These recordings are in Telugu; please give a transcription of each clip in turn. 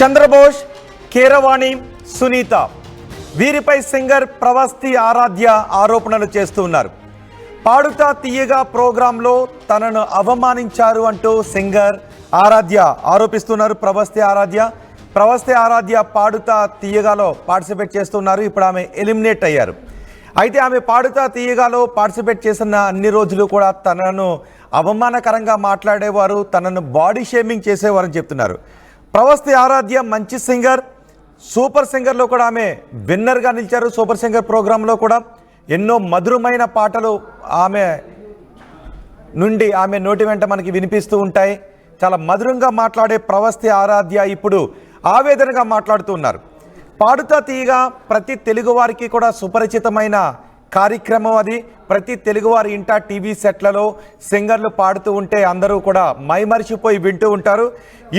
చంద్రబోస్, కీరవాణి, సునీత వీరిపై సింగర్ ప్రవస్తి ఆరాధ్య ఆరోపణలు చేస్తూ ఉన్నారు. పాడుతా తీయగా ప్రోగ్రాంలో తనను అవమానించారు అంటూ సింగర్ ఆరాధ్య ఆరోపిస్తున్నారు. ప్రవస్తి ఆరాధ్య పాడుతా తీయగాలో పార్టిసిపేట్ చేస్తున్నారు. ఇప్పుడు ఆమె ఎలిమినేట్ అయ్యారు. అయితే ఆమె పాడుతా తీయగాలో పార్టిసిపేట్ చేసిన అన్ని రోజులు కూడా తనను అవమానకరంగా మాట్లాడేవారు, తనను బాడీ షేమింగ్ చేసేవారని చెప్తున్నారు. ప్రవస్తి ఆరాధ్య మంచి సింగర్, సూపర్ సింగర్లో కూడా ఆమె విన్నర్గా నిలిచారు. సూపర్ సింగర్ ప్రోగ్రాంలో కూడా ఎన్నో మధురమైన పాటలు ఆమె నుండి ఆమె నోటి వెంట మనకి వినిపిస్తూ ఉంటాయి. చాలా మధురంగా మాట్లాడే ప్రవస్తి ఆరాధ్య ఇప్పుడు ఆవేదనగా మాట్లాడుతూ ఉన్నారు. పాడుతా తీయగా ప్రతి తెలుగువారికి కూడా సుపరిచితమైన కార్యక్రమం అది. ప్రతి తెలుగువారి ఇంట టీవీ సెట్లలో సింగర్లు పాడుతూ ఉంటే అందరూ కూడా మైమరిచిపోయి వింటూ ఉంటారు.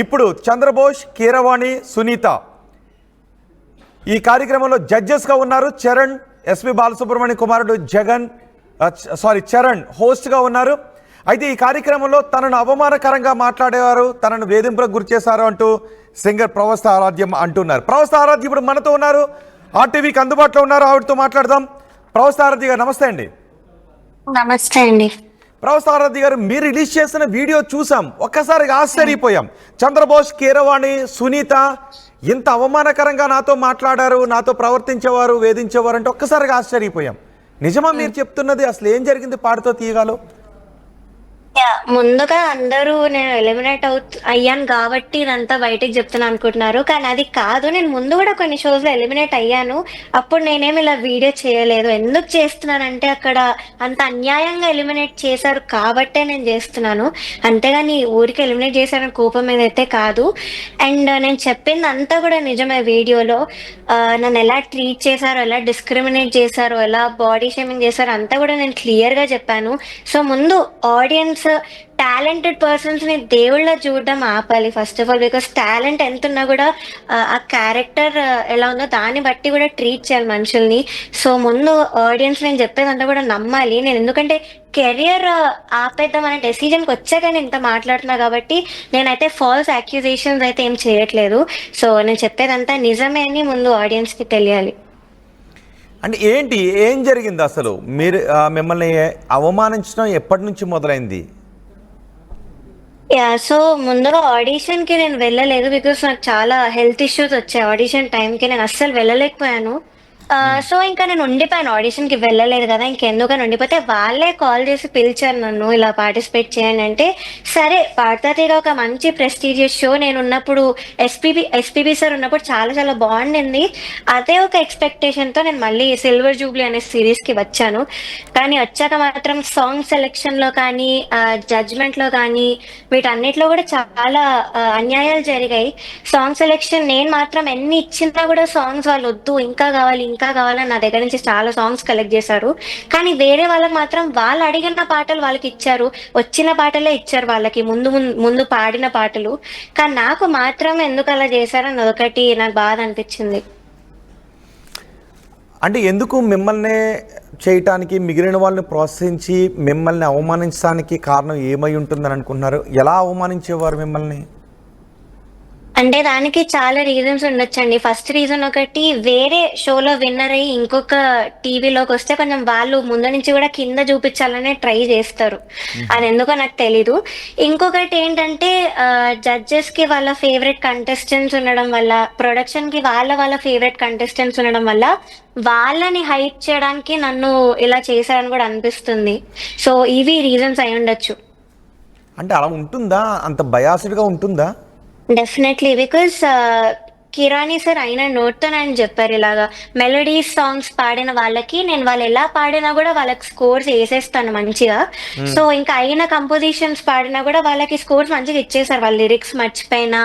ఇప్పుడు చంద్రబోస్, కీరవాణి, సునీత ఈ కార్యక్రమంలో జడ్జెస్గా ఉన్నారు. చరణ్, ఎస్పి బాలసుబ్రహ్మణ్యం కుమారుడు చరణ్ హోస్ట్గా ఉన్నారు. అయితే ఈ కార్యక్రమంలో తనను అవమానకరంగా మాట్లాడేవారు, తనను వేధింపులకు గురి చేశారు అంటూ సింగర్ ప్రవస్తి ఆరాధ్య అంటున్నారు. ప్రవస్తి ఆరాధ్య ఇప్పుడు మనతో ఉన్నారు, ఆర్టీవీకి అందుబాటులో ఉన్నారు. ఆవిడతో మాట్లాడదాం. ప్రవస్తి ఆరాధ్య గారు నమస్తే అండి. నమస్తే అండి. ప్రవస్తి ఆరాధ్య గారు, మీరు రిలీజ్ చేసిన వీడియో చూసాం, ఒక్కసారిగా ఆశ్చర్యపోయాం. చంద్రబోస్, కీరవాణి, సునీత ఇంత అవమానకరంగా నాతో మాట్లాడారు, నాతో ప్రవర్తించేవారు, వేధించేవారు అంటే ఒక్కసారిగా ఆశ్చర్యపోయాం. నిజమా మీరు చెప్తున్నది? అసలు ఏం జరిగింది పాడుతో తీయగాలో? ముందుగా అందరూ నేను ఎలిమినేట్ అయ్యాను కాబట్టి ఇదంతా బయటకు చెప్తున్నా అనుకుంటున్నారు, కానీ అది కాదు. నేను ముందు కూడా కొన్ని షోస్ లో ఎలిమినేట్ అయ్యాను. అప్పుడు నేనేమి ఇలా వీడియో చేయలేదు. ఎందుకు చేస్తున్నానంటే అక్కడ అంత అన్యాయంగా ఎలిమినేట్ చేశారు కాబట్టే నేను చేస్తున్నాను, అంతేగాని ఊరికి ఎలిమినేట్ చేశారని కోపం మీద అయితే కాదు. అండ్ నేను చెప్పింది అంతా కూడా నిజమే. వీడియోలో నన్ను ఎలా ట్రీట్ చేశారో, ఎలా డిస్క్రిమినేట్ చేశారో, ఎలా బాడీ షేమింగ్ చేశారో అంతా కూడా నేను క్లియర్ గా చెప్పాను. సో ముందు ఆడియన్స్ టాలెంటెడ్ పర్సన్స్ ని దేవుళ్ళ చూడడం ఆపాలి first of all. Because talent ఎంత ఉన్నా కూడా ఆ క్యారెక్టర్ ఎలా ఉందో దాన్ని బట్టి కూడా ట్రీట్ చేయాలి మనుషుల్ని. సో ముందు ఆడియన్స్ నేను చెప్పేదంతా కూడా నమ్మాలి. నేను ఎందుకంటే కెరియర్ ఆపేద్దాం అనే డెసిజన్కి వచ్చాక నేను ఇంత మాట్లాడుతున్నా కాబట్టి నేనైతే ఫాల్స్ అక్యూజేషన్స్ అయితే ఏం చేయట్లేదు. సో నేను చెప్పేదంతా నిజమే అని ముందు ఆడియన్స్ కి తెలియాలి. అంటే ఏం జరిగింది అసలు? మీరు మిమ్మల్ని అవమానించడం ఎప్పటి నుంచి మొదలైంది? సో ముందుగా ఆడిషన్ కి నేను వెళ్ళలేదు. బికాస్ నాకు చాలా హెల్త్ ఇష్యూస్ వచ్చాయి. ఆడిషన్ టైంకి నేను అస్సలు వెళ్ళలేకపోయాను. సో ఇంకా నేను ఉండిపోయాను. ఆడిషన్ కి వెళ్ళలేదు కదా, ఇంకెందుకని ఉండిపోతే వాళ్ళే కాల్ చేసి పిలిచారు నన్ను, ఇలా పార్టిసిపేట్ చేయండి అంటే సరే. పాడతాతీగా ఒక మంచి ప్రెస్టీజియస్ షో నేను ఉన్నప్పుడు ఎస్పీబీ సార్ ఉన్నప్పుడు చాలా చాలా బాగుండింది. అదే ఒక ఎక్స్పెక్టేషన్ తో నేను మళ్ళీ సిల్వర్ జూబ్లీ అనే సిరీస్ కి వచ్చాను. కానీ వచ్చాక మాత్రం సాంగ్ సెలెక్షన్ లో కానీ జడ్జ్మెంట్ లో కానీ వీటన్నిటిలో కూడా చాలా అన్యాయాలు జరిగాయి. సాంగ్ సెలెక్షన్ నేను మాత్రం ఎన్ని ఇచ్చినా కూడా సాంగ్స్ వాళ్ళు వద్దు, ఇంకా కావాలని నా దగ్గర నుంచి చాలా సాంగ్స్ కలెక్ట్ చేశారు. కానీ వేరే వాళ్ళకి మాత్రం వాళ్ళు అడిగిన పాటలు వాళ్ళకి ఇచ్చారు, వచ్చిన పాటలే ఇచ్చారు వాళ్ళకి, ముందు పాడిన పాటలు. కానీ నాకు మాత్రం ఎందుకు అలా చేశారని అదొకటి నాకు బాధ అనిపించింది. అంటే ఎందుకు మిమ్మల్ని చేయటానికి మిగిలిన వాళ్ళని ప్రోత్సహించి మిమ్మల్ని అవమానించడానికి కారణం ఏమై ఉంటుందని అనుకుంటున్నారు? ఎలా అవమానించేవారు మిమ్మల్ని? అంటే దానికి చాలా రీజన్స్ ఉండొచ్చండి. ఫస్ట్ రీజన్ ఒకటి, వేరే షోలో విన్నర్ అయ్యి ఇంకొక టీవీలోకి వస్తే కొంచెం వాళ్ళు ముందు నుంచి కూడా కింద చూపించాలనే ట్రై చేస్తారు. అది ఎందుకో నాకు తెలీదు. ఇంకొకటి ఏంటంటే జడ్జెస్ కి వాళ్ళ ఫేవరెట్ కంటెస్టెంట్స్ ఉండడం వల్ల, ప్రొడక్షన్ కి వాళ్ళ ఫేవరెట్ కంటెస్టెంట్స్ ఉండడం వల్ల వాళ్ళని హైట్ చేయడానికి నన్ను ఇలా చేశారని కూడా అనిపిస్తుంది. సో ఇవి రీజన్స్ అయి ఉండొచ్చు. అంటే అలా ఉంటుందా? అంత బయాస్డ్గా ఉంటుందా? డెఫినెట్లీ. బికాస్ కిరాణి సార్ అయిన నోట్తో ఆయన చెప్పారు, ఇలాగా మెలోడీ సాంగ్స్ పాడిన వాళ్ళకి నేను వాళ్ళు ఎలా పాడినా కూడా వాళ్ళకి స్కోర్స్ వేసేస్తాను మంచిగా. సో ఇంకా అయిన కంపోజిషన్స్ పాడినా కూడా వాళ్ళకి స్కోర్స్ మంచిగా ఇచ్చేసారు. వాళ్ళ లిరిక్స్ మర్చిపోయినా,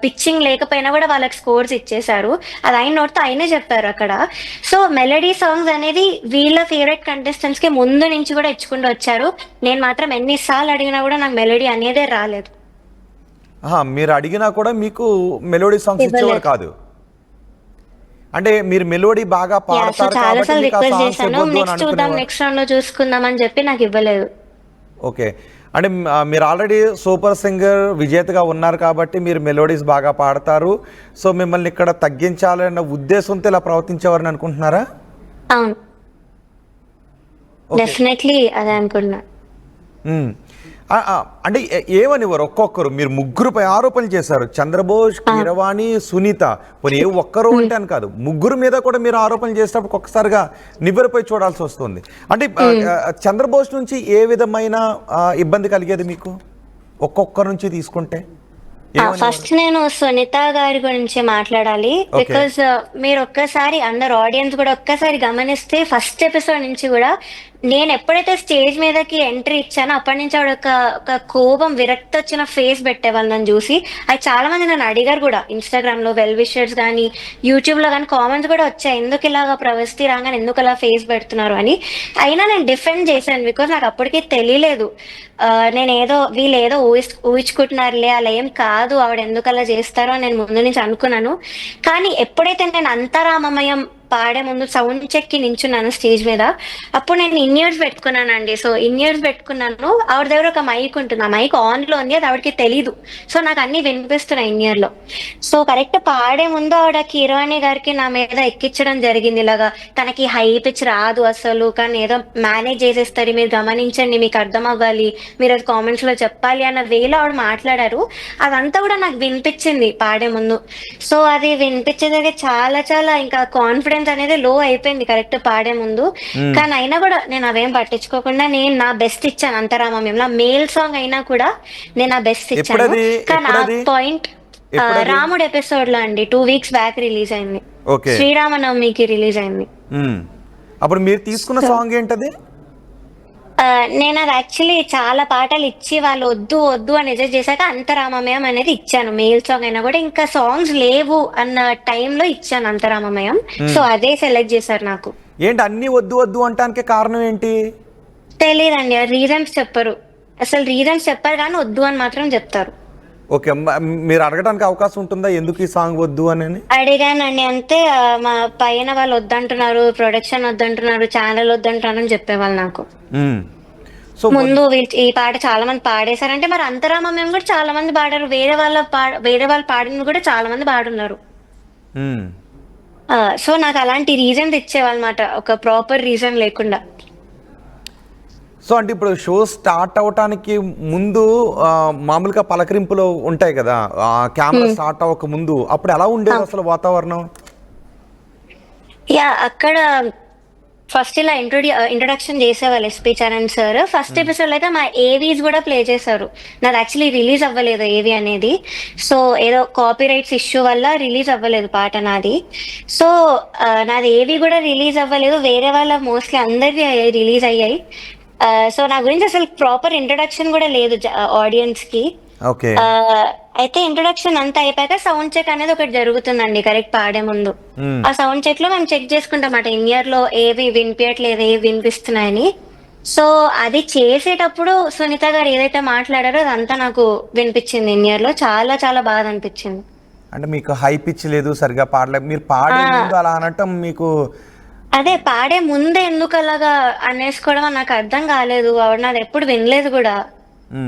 పిచ్చింగ్ లేకపోయినా కూడా వాళ్ళకి స్కోర్స్ ఇచ్చేసారు. అది అయిన నోట్తో ఆయనే చెప్పారు అక్కడ. సో మెలోడీ సాంగ్స్ అనేది వీళ్ళ ఫేవరెట్ కంటెస్టెంట్స్ కి ముందు నుంచి కూడా ఇచ్చుకుంటూ వచ్చారు. నేను మాత్రం ఎన్నిసార్లు అడిగినా కూడా నాకు మెలోడీ అనేదే రాలేదు. మీరు అడిగినా కూడా మీకు మెలోడీ సాంగ్స్ ఇచ్చేవారు కాదు. అంటే మీరు మెలోడీ బాగా పాడతారు కాబట్టి నెక్స్ట్ రౌండ్ లో చూసుకుందాం అని చెప్పి నాకు ఇవ్వలేదు. ఓకే. అంటే మీరు ఆల్రెడీ సూపర్ సింగర్ విజేతగా ఉన్నారు కాబట్టి మీరు మెలోడీస్ బాగా పాడతారు. సో మిమ్మల్ని ఇక్కడ తగ్గించాలన్న ఉద్దేశంతో ఇలా ప్రవర్తించేవారని అనుకుంటున్నారా? అవును, డెఫినెట్లీ అదే అనుకుంటున్నా. అంటే ఏమనివ్వరు ఒక్కొక్కరు? మీరు ముగ్గురుపై ఆరోపణలు చేశారు, చంద్రబోస్, కీరవాణి, సునీత. పోనీ ఏ ఒక్కరు ఉంటాను కాదు, ముగ్గురు మీద కూడా మీరు ఆరోపణలు చేసినప్పుడు ఒక్కసారిగా నివ్వెరపై చూడాల్సి వస్తుంది. అంటే చంద్రబోస్ నుంచి ఏ విధమైన ఇబ్బంది కలిగేది మీకు ఒక్కొక్కరి నుంచి తీసుకుంటే? ఫస్ట్ నేను సునీత గారి గురించి మాట్లాడాలి. బికాజ్ మీరు ఒక్కసారి అందరు ఆడియన్స్ కూడా ఒక్కసారి గమనిస్తే ఫస్ట్ ఎపిసోడ్ నుంచి కూడా నేను ఎప్పుడైతే స్టేజ్ మీదకి ఎంట్రీ ఇచ్చానో అప్పటి నుంచి ఆవిడ ఒక కోపం, విరక్తి వచ్చిన ఫేస్ పెట్టేవాళ్ళు నన్ను చూసి. అది చాలా మంది నన్ను అడిగారు కూడా, ఇన్స్టాగ్రామ్ లో వెల్ విషర్స్ కానీ యూట్యూబ్ లో కానీ కామెంట్స్ కూడా వచ్చాయి, ఎందుకు ఇలాగా ప్రవస్తి రాగానే ఎందుకు అలా ఫేస్ పెడుతున్నారు అని. అయినా నేను డిఫెండ్ చేశాను, బికాజ్ నాకు అప్పటికి తెలియలేదు. వీళ్ళు ఏదో ఊహించుకుంటున్నారులే, అలా ఏం కాదు, ఆవిడ ఎందుకు అలా చేస్తారో నేను ముందు నుంచి అనుకున్నాను. కానీ ఎప్పుడైతే నేను అంతరామమయం పాడే ముందు సౌండ్ చెక్ కి నించున్నాను స్టేజ్ మీద, అప్పుడు నేను ఇన్ ఇయర్స్ పెట్టుకున్నానండి. సో ఇన్ ఇయర్స్ పెట్టుకున్నాను, ఆవిడ దగ్గర ఒక మైక్ ఉంటుంది, ఆ మైక్ ఆన్ లో ఉంది, అది ఆవిడకి తెలీదు. సో నాకు అన్ని వినిపిస్తున్నాయి ఇన్ ఇయర్ లో. సో కరెక్ట్ పాడే ముందు ఆవిడ కీరవాణి గారికి నా మీద ఎక్కించడం జరిగింది, ఇలాగా తనకి హై పిచ్ రాదు అసలు, కానీ ఏదో మేనేజ్ చేసేస్తారు, మీరు గమనించండి, మీకు అర్థం అవ్వాలి, మీరు అది కామెంట్స్ లో చెప్పాలి అన్న వేలో ఆవిడ మాట్లాడారు. అదంతా కూడా నాకు వినిపించింది పాడే ముందు. సో అది వినిపించేది చాలా చాలా ఇంకా కాన్ఫిడెన్స్ అనేది లో అయిపోయింది కరెక్ట్ పాడే ముందు. కానీ అయినా కూడా నేను అవేం పట్టించుకోకుండా నేను నా బెస్ట్ ఇచ్చాను. అంతరామమ్యంలో మేల్ సాంగ్ అయినా కూడా నేను నా బెస్ట్ ఇచ్చాను. కానీ ఆ పాయింట్ రాముడు ఎపిసోడ్ లో అండి 2 weeks బ్యాక్ రిలీజ్ అయింది, శ్రీరామనవమికి రిలీజ్ అయింది. అప్పుడు మీరు తీసుకున్న సాంగ్ ఏంటది? నేను అది యాక్చువల్లీ చాలా పాటలు ఇచ్చి వాళ్ళు వద్దు వద్దు అని రిజెక్ట్ చేశాక అంతరామమయం అనేది ఇచ్చాను. మేల్ సాంగ్ అయినా కూడా ఇంకా సాంగ్స్ లేవు అన్న టైంలో ఇచ్చాను అంతరామమయం. సో అదే సెలెక్ట్ చేశారు నాకు. ఏంటి అన్ని వద్దు వద్దు అంటానికి కారణం ఏంటి? తెలియదండి, రీజన్స్ చెప్పరు, అసలు రీజన్స్ చెప్పరు కానీ వద్దు అని మాత్రం చెప్తారు. ఓకే, మీరు అడగడానికి అవకాశం ఉంటుందా ఎందుకు ఈ సాంగ్ వద్దు అని? అడిగానండి, అంతే. మా పైన వాళ్ళు వద్దంటున్నారు, ప్రొడక్షన్ వద్దంటున్నారు, ఛానల్ వద్దంటున్నారు అని చెప్పేవాళ్ళు నాకు. సో ముందు ఈ పాట చాలా మంది పాడేశారంటే మరి అంతరామమ్యం కూడా చాలా మంది పాడారు, వేరే వాళ్ళు పాడినవి కూడా చాలా మంది పాడున్నారు. సో నాకు అలాంటి రీజన్స్ ఇచ్చేవాళ్ళమాట, ఒక ప్రాపర్ రీజన్ లేకుండా. సో అంటే ఇప్పుడు షో స్టార్ట్ అవటానికి ముందు మామూలుగా పలకరింపులు ఉంటాయి కదా, కెమెరా స్టార్ట్ అవ్వక ముందు, అప్పుడు ఎలా ఉండేది అసలు వాతావరణం? అక్కడ ఫస్ట్ ఇలా ఇంట్రొడక్షన్ చేసేవాళ్ళు SP Charan sir. First episode అయితే మా ఏవీస్ కూడా ప్లే చేశారు. నాది యాక్చువల్లీ రిలీజ్ అవ్వలేదు ఏవి అనేది, సో ఏదో కాపీ రైట్స్ ఇష్యూ వల్ల రిలీజ్ అవ్వలేదు పాట నాది. సో నాది ఏవి కూడా రిలీజ్ అవ్వలేదు, వేరే వాళ్ళ మోస్ట్లీ అందరివి రిలీజ్ అయ్యాయి. సో నా గురించి అసలు ప్రాపర్ ఇంట్రొడక్షన్ కూడా లేదు ఆడియన్స్ కి. అయితే ఇంట్రొడక్షన్ అంతా అయిపోయాక సౌండ్ చెక్ అనేది ఒకటి జరుగుతుందండి కరెక్ట్ పాడే ముందు. ఆ సౌండ్ చెక్ లో మేము చెక్ చేసుకుంటాం ఇన్ ఇయర్ లో ఏవి వినిపించట్లేదు, ఏవి వినిపిస్తున్నాయని. సో అది చేసేటప్పుడు సునీత గారు ఏదైతే మాట్లాడారో అదంతా నాకు వినిపించింది ఇన్ ఇయర్ లో. చాలా చాలా బాగా అనిపించింది. అంటే మీకు హై పిచ్ లేదు, సరిగా పాడలేదు, మీరు పాడే ముందు అలా అనటం మీకు అదే పాడే ముందే ఎందుకు అలాగా అనేసుకోవడం నాకు అర్థం కాలేదు, ఆవిడ నాది ఎప్పుడు వినలేదు కూడా.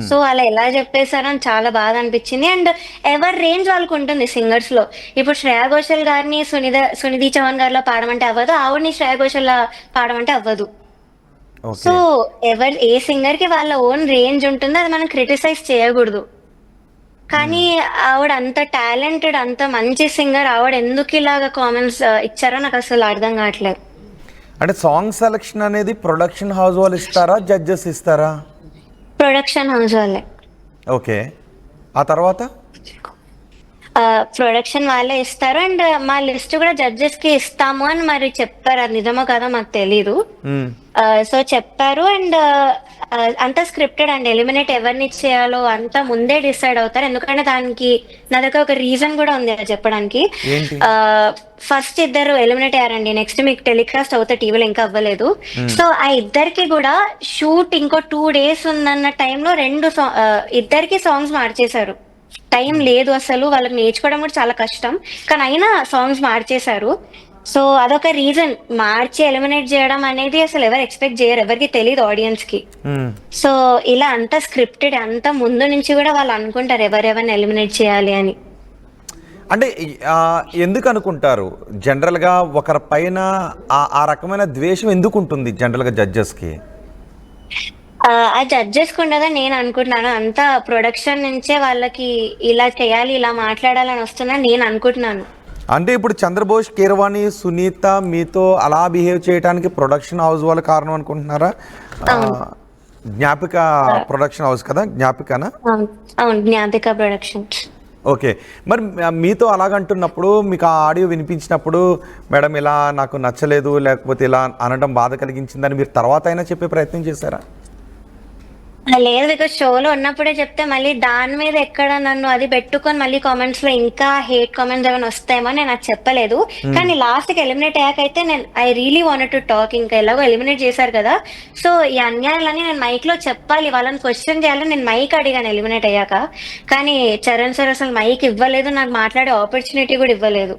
సో అలా ఎలా చెప్పేశారని చాలా బాగా అనిపించింది. అండ్ ఎవరి రేంజ్ వాళ్ళకు ఉంటుంది సింగర్స్ లో. ఇప్పుడు శ్రేయా ఘోషల్ గారిని సునిధి చౌహాన్ గారిలో పాడమంటే అవ్వదు, ఆవిడని శ్రేయా ఘోషల్ పాడమంటే అవ్వదు. సో ఏ సింగర్ కి వాళ్ళ ఓన్ రేంజ్ ఉంటుంది, అది మనం క్రిటిసైజ్ చేయకూడదు. కానీ ఆవిడ అంత టాలెంటెడ్, అంత మంచి సింగర్, ఆవిడ ఎందుకు ఇలాగా కామెంట్స్ ఇచ్చారో నాకు అసలు అర్థం కావట్లేదు. అంటే సాంగ్ సెలక్షన్ అనేది ప్రొడక్షన్ హౌస్ వాళ్ళు ఇస్తారా, జడ్జెస్ ఇస్తారా? ప్రొడక్షన్ హౌస్ వాళ్ళే. ఓకే, ఆ తర్వాత ప్రొడక్షన్ వాళ్ళే ఇస్తారు. అండ్ మా లిస్ట్ కూడా జడ్జెస్ కి ఇస్తాము అని మరి చెప్పారు, అది నిజమో కదా మాకు తెలీదు. సో చెప్పారు. అండ్ అంతా స్క్రిప్టెడ్ అండి, ఎలిమినేట్ ఎవరిని చేయాలో అంతా ముందే డిసైడ్ అవుతారు. ఎందుకంటే దానికి నా దగ్గర ఒక రీజన్ కూడా ఉంది అది చెప్పడానికి. ఫస్ట్ ఇద్దరు ఎలిమినేట్ అయ్యారండి, నెక్స్ట్ మీకు టెలికాస్ట్ అవుతా టీవీలో ఇంకా అవ్వలేదు. సో ఆ ఇద్దరికి కూడా షూట్ ఇంకో 2 days ఉందన్న టైంలో ఇద్దరికి సాంగ్స్ మార్చేశారు. టైం లేదు అసలు, వాళ్ళకి నేర్చుకోవడం కూడా చాలా కష్టం, కానీ అయినా సాంగ్స్ మార్చేశారు. సో అదొక రీజన్ మార్చి ఎలిమినేట్ చేయడం అనేది అసలు ఎవరు ఎక్స్పెక్ట్ చేయరు, ఎవరికి తెలియదు ఆడియన్స్ కి. మ్మ్. సో ఇలా అంత స్క్రిప్టెడ్, అంత ముందు నుంచి కూడా వాళ్ళు అనుకుంటారు ఎవరెవరిని ఎలిమినేట్ చేయాలి అని. అంటే ఎందుకు అనుకుంటారు జనరల్గా ఒకరి పైన ఆ రకమైన ద్వేషం ఎందుకు ఉంటుంది జనరల్గా జడ్జెస్కి? ఆ జడ్జెస్ కి ఉండదని నేను అనుకుంటున్నాను. అంతా ప్రొడక్షన్ నుంచే వాళ్ళకి ఇలా చేయాలి, ఇలా మాట్లాడాలని వస్తుందని నేను అనుకుంటున్నాను. అంటే ఇప్పుడు చంద్రబోస్, కీరవాణి, సునీత మీతో అలా బిహేవ్ చేయడానికి ప్రొడక్షన్ హౌస్ వాళ్ళ కారణం అనుకుంటున్నారా? జ్ఞాపిక ప్రొడక్షన్ హౌస్ కదా, జ్ఞాపికనా? అవును, జ్ఞాపిక ప్రొడక్షన్స్. ఓకే, మరి మీతో అలాగంటున్నప్పుడు మీకు ఆ ఆడియో వినిపించినప్పుడు మేడం ఇలా నాకు నచ్చలేదు లేకపోతే ఇలా అనడం బాధ కలిగించిందని మీరు తర్వాత అయినా చెప్పే ప్రయత్నం చేశారా? లేదు, బికాస్ షోలో ఉన్నప్పుడే చెప్తే మళ్ళీ దాని మీద ఎక్కడ నన్ను అది పెట్టుకొని మళ్ళీ కామెంట్స్ లో ఇంకా హేట్ కామెంట్స్ ఏమైనా వస్తాయేమో నేను అది చెప్పలేదు. కానీ లాస్ట్ కి ఎలిమినేట్ అయ్యాక అయితే నేను I really wanted to talk. ఇంకా ఎలాగో ఎలిమినేట్ చేశారు కదా, సో ఈ అన్యాయాలని నేను మైక్ లో చెప్పాలి, వాళ్ళని క్వశ్చన్ చేయాలని నేను మైక్ అడిగాను ఎలిమినేట్ అయ్యాక. కానీ చరణ్ సార్ అసలు మైక్ ఇవ్వలేదు, నాకు మాట్లాడే ఆపర్చునిటీ కూడా ఇవ్వలేదు.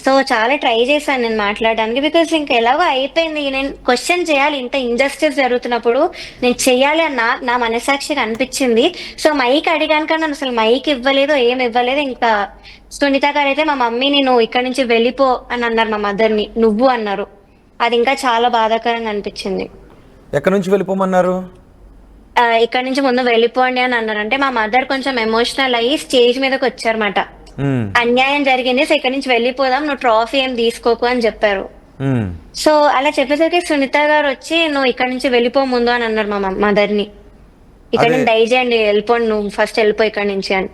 సో చాలా ట్రై చేశాను నేను మాట్లాడడానికి, బికాస్ ఇంకా ఎలాగో అయిపోయింది. నేను క్వశ్చన్ చేయాలి, ఇంత ఇంజస్టిస్ జరుగుతున్నప్పుడు నేను చెయ్యాలి అని నా మనసాక్షికి అనిపించింది. సో మైక్ అడిగాను కానీ నన్ను అసలు మైక్ ఇవ్వలేదు, ఏం ఇవ్వలేదు. ఇంకా సునీత గారు అయితే మా మమ్మీని నువ్వు ఇక్కడ నుంచి వెళ్ళిపో అని అన్నారు, మా మదర్ని నువ్వు అన్నారు. అది ఇంకా చాలా బాధాకరంగా అనిపించింది. ఎక్కడి నుంచి వెళ్ళిపోమన్నారు? ఇక్కడ నుంచి ముందు వెళ్ళిపోండి అని అన్నారు. అంటే మా మదర్ కొంచెం ఎమోషనల్ అయ్యి స్టేజ్ మీదకి వచ్చారన్నమాట. అన్యాయం జరిగింది, సో ఇక్కడ నుంచి వెళ్ళిపోదాం, నువ్వు ట్రాఫీ ఏం తీసుకోకు అని చెప్పారు. సో అలా చెప్పేసరికి సునీత గారు వచ్చి నువ్వు ఇక్కడ నుంచి వెళ్ళిపో ముందు అని అన్నారు మా మదర్ ని. ఇక్కడ నుంచి దయచేయండి వెళ్ళిపోండి, నువ్వు ఫస్ట్ వెళ్ళిపో ఇక్కడ నుంచి అని.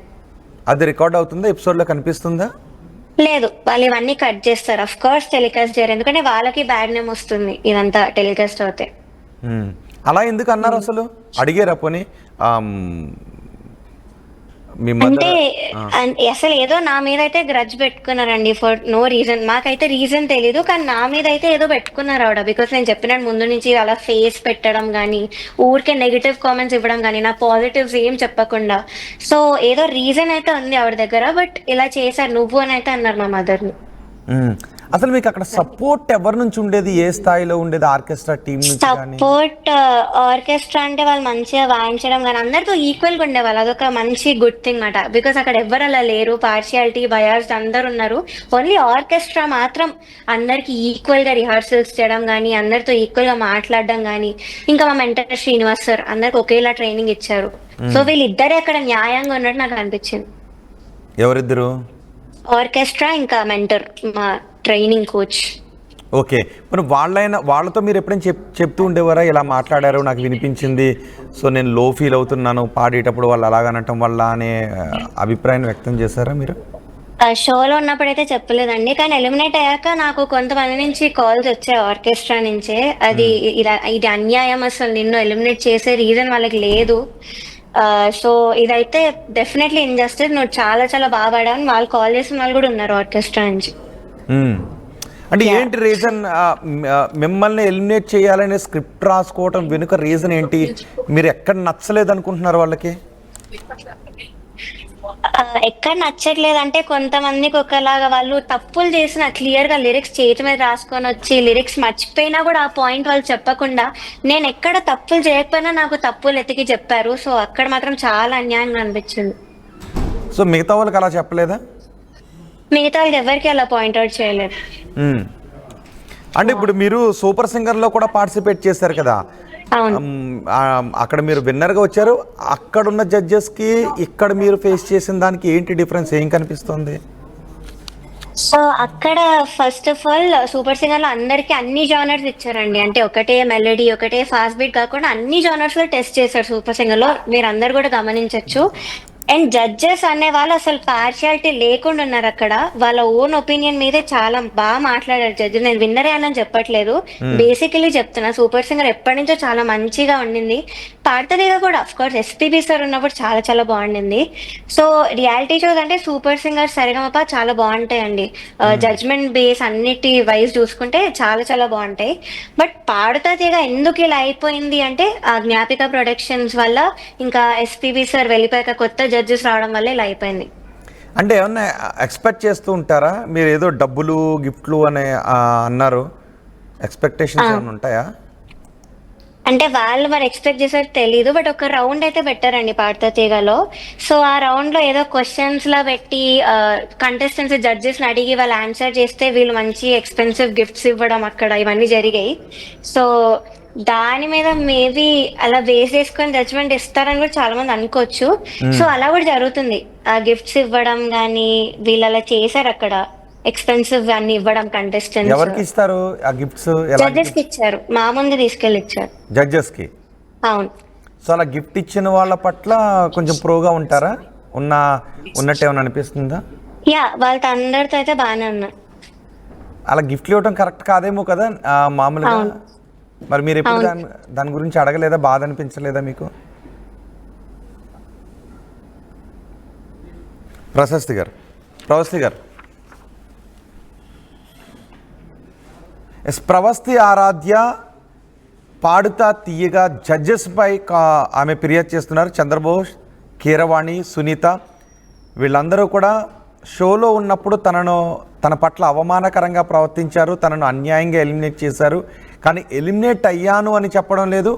అది రికార్డ్ అవుతుందా, ఎపిసోడ్ లో కనిపిస్తుందా? లేదు, వాళ్ళు ఇవన్నీ కట్ చేస్తారు. అఫ్ కోర్స్ టెలికాస్ట్ చేయరు, ఎందుకంటే వాళ్ళకి బ్యాడ్ నేమ్ వస్తుంది ఇదంతా టెలికాస్ట్ అవుతే. అలా ఎందుకు అన్నారు అసలు? అడిగారా పోనీ? అంటే అసలు ఏదో నా మీద అయితే గ్రడ్జ్ పెట్టుకున్నారండి ఫర్ నో రీజన్. మాకైతే రీజన్ తెలీదు, కానీ నా మీద అయితే ఏదో పెట్టుకున్నారు ఆవిడ. బికాస్ నేను చెప్పినట్టు ముందు నుంచి అలా ఫేస్ పెట్టడం కానీ, ఊరికే నెగిటివ్ కామెంట్స్ ఇవ్వడం కానీ, నా పాజిటివ్స్ ఏం చెప్పకుండా. సో ఏదో రీజన్ అయితే ఉంది ఆవిడ దగ్గర, బట్ ఇలా చేశారు నువ్వు అని అయితే అన్నారు మా మదర్ని. అసలు మీకు అక్కడ సపోర్ట్ ఎవరి నుంచి ఉండేది, ఏ స్థాయిలో ఉండేది? ఆర్కెస్ట్రా టీం నుంచి? సపోర్ట్ ఆర్కెస్ట్రా అంటే వాళ్ళు మంచిగా వాయించడం కానీ అందరితో ఈక్వల్ గా ఉండేవాళ్ళు, అదొక మంచి గుడ్ థింగ్ మాట. బికాస్ అక్కడ ఎవరు అలా లేరు, పార్షియాలిటీ బయాస్ అందరు ఉన్నారు. ఓన్లీ ఆర్కెస్ట్రా మాత్రం అందరికి ఈక్వల్ గా రిహార్సల్స్ చేయడం కానీ, అందరితో ఈక్వల్ గా మాట్లాడడం కానీ. ఇంకా మా మెంటర్ శ్రీనివాస్ సార్ అందరికి ఒకేలా ట్రైనింగ్ ఇచ్చారు. సో వీళ్ళిద్దరే అక్కడ న్యాయంగా ఉన్నట్టు నాకు అనిపించింది. ఎవరిద్దరు? ఆర్కెస్ట్రా ఇంకా మెంటర్, మా ట్రైనింగ్ కోచ్. ఓకే, మరి వాళ్ళతో మీరు ఎప్పుడైనా చెప్తూ ఉండేవారా ఇలా మాట్లాడారు నాకు వినిపించింది, సో నేను లో ఫీల్ అవుతున్నాను పాడేటప్పుడు వాళ్ళు అలాగనటం వల్ల అనే అభిప్రాయం వ్యక్తం చేశారా మీరు? షోలో ఉన్నప్పుడైతే చెప్పలేదండి, కానీ ఎలిమినేట్ అయ్యాక నాకు కొంతమంది నుంచి కాల్స్ వచ్చాయి ఆర్కెస్ట్రా నుంచే. అది ఇది అన్యాయం, అసలు నిన్ను ఎలిమినేట్ చేసే రీజన్ వాళ్ళకి లేదు. సో ఇదైతే డెఫినెట్లీ ఇంజస్టిస్, నువ్వు చాలా చాలా బాగా పాడావని వాళ్ళు కాల్ చేసిన వాళ్ళు కూడా ఉన్నారు ఆర్కెస్ట్రా నుంచి. అంటే ఏంటి రీజన్? మిమ్మల్ని ఎలిమినేట్ చేయాలనే స్క్రిప్ట్ రాసుకోవటం వెనుక రీజన్ ఏంటి? మీరు ఎక్కడ నచ్చలేదు అనుకుంటున్నారు వాళ్ళకి? ఎక్కడ నచ్చట్లేదు అంటే కొంతమందికి ఒకలాగా వాళ్ళు తప్పులు చేసిన క్లియర్ గా లిరిక్స్ చేతి మీద రాసుకొని వచ్చి లిరిక్స్ మర్చిపోయినా కూడా ఆ పాయింట్ వాళ్ళు చెప్పకుండా, నేను ఎక్కడ తప్పులు చేయకపోయినా నాకు తప్పులు ఎతికి చెప్పారు. సో అక్కడ మాత్రం చాలా అన్యాయంగా అనిపించింది. సో మిగతా వాళ్ళకి అలా చెప్పలేదా? మిగతా వాళ్ళకి ఎవరికి అలా పాయింట్అవుట్ చేయలేదు. అంటే ఇప్పుడు మీరు సూపర్ సింగర్ లో కూడా పార్టిసిపేట్ చేశారు కదా, అక్కడ మీరు విన్నర్ గా వచ్చారు. అక్కడ ఉన్న జడ్జెస్ కి ఇక్కడ మీరు ఫేస్ చేసిన దానికి ఏంటి డిఫరెన్స్, ఏం కనిపిస్తుంది? సో అక్కడ first of all super singer లో అందరికి అన్ని జానర్స్ ఇచ్చారండి. అంటే ఒకటే మెలోడీ, ఒకటే ఫాస్ట్ బీట్ కాకుండా అన్ని జానర్స్ లో టెస్ట్ చేశారు సూపర్ సింగర్ లో, మీరు అందరు కూడా గమనించవచ్చు. అండ్ జడ్జెస్ అనే వాళ్ళు అసలు పార్షియాలిటీ లేకుండా ఉన్నారు అక్కడ. వాళ్ళ ఓన్ ఒపీనియన్ మీదే చాలా బాగా మాట్లాడారు జడ్జెస్. నేను విన్నర్ అయ్యానని చెప్పట్లేదు, బేసికలీ చెప్తున్నా. సూపర్ సింగర్ ఎప్పటి నుంచో చాలా మంచిగా ఉండింది, పాడుతుందిగా కూడా. అఫ్ కోర్స్ ఎస్పీబీ సార్ ఉన్నప్పుడు చాలా చాలా బాగుండింది. సో రియాలిటీ షోస్ అంటే సూపర్ సింగర్, సరిగమప చాలా బాగుంటాయండి. జడ్జ్మెంట్ బేస్ అన్నిటి వైజ్ చూసుకుంటే చాలా చాలా బాగుంటాయి. బట్ పాడుతుందిగా ఎందుకు ఇలా అయిపోయింది అంటే ఆ జ్ఞాపిక ప్రొడక్షన్స్ వల్ల, ఇంకా ఎస్పీబీ సార్ వెళ్ళిపోయాక కొత్త జడ్జెస్ రావడం వల్ల ఇలా అయిపోయింది. అంటే ఏమన్నా ఎక్స్పెక్ట్ చేస్తూ ఉంటారా మీరు? ఏదో డబ్బులు గిఫ్ట్లు అనే అన్నారు, ఎక్స్పెక్టేషన్స్ ఏమైనా ఉంటాయా? అంటే వాళ్ళు మరి ఎక్స్పెక్ట్ చేసారు తెలీదు, బట్ ఒక రౌండ్ అయితే పెట్టారండి పాడతా తీగలో. సో ఆ రౌండ్ లో ఏదో క్వశ్చన్స్ లా పెట్టి కంటెస్టెంట్స్ జడ్జెస్ ని అడిగి వాళ్ళు ఆన్సర్ చేస్తే వీళ్ళు మంచి ఎక్స్పెన్సివ్ గిఫ్ట్స్ ఇవ్వడం అక్కడ ఇవన్నీ జరిగాయి. సో దాని మీద మేబీ అలా బేస్ చేసుకొని జడ్జ్మెంట్ ఇస్తారని కూడా చాలా మంది అనుకోవచ్చు. సో అలా కూడా జరుగుతుంది, ఆ గిఫ్ట్స్ ఇవ్వడం గానీ వీళ్ళు అలా చేశారు అక్కడ, ఎక్స్పెన్సివ్ అన్ని ఇవ్వడం కంటెస్టెంట్స్. ఎవరికి ఇస్తారు ఆ గిఫ్ట్స్? జడ్జెస్ కి ఇచ్చారు, మా ముందు తీసుకెళ్ళి ఇచ్చారు జడ్జెస్ కి. అవును. సో అలా గిఫ్ట్ ఇచ్చిన వాళ్ళ పట్ల కొంచెం ప్రోగా ఉంటారా? ఉన్నట్టు ఏమైనా అనిపిస్తుందా? యా, వాళ్ళతో అందరితో అయితే బాగానే ఉన్నారు. అలా గిఫ్ట్లు ఇవ్వడం కరెక్ట్ కాదేమో కదా మామూలుగా. మరి మీరు ఎప్పుడు దాని గురించి అడగలేదా? బాధ అనిపించలేదా మీకు? ప్రశస్తి గారు ప్రవస్తి ఆరాధ్య పాడుతా తీయగా జడ్జెస్ పై ఆమె ఫిర్యాదు చేస్తున్నారు. చంద్రబోస్, కీరవాణి, సునీత వీళ్ళందరూ కూడా షోలో ఉన్నప్పుడు తన పట్ల అవమానకరంగా ప్రవర్తించారు, తనను అన్యాయంగా ఎలిమినేట్ చేశారు. కానీ ఎలిమినేట్ అయ్యాను అని చెప్పడం లేదు,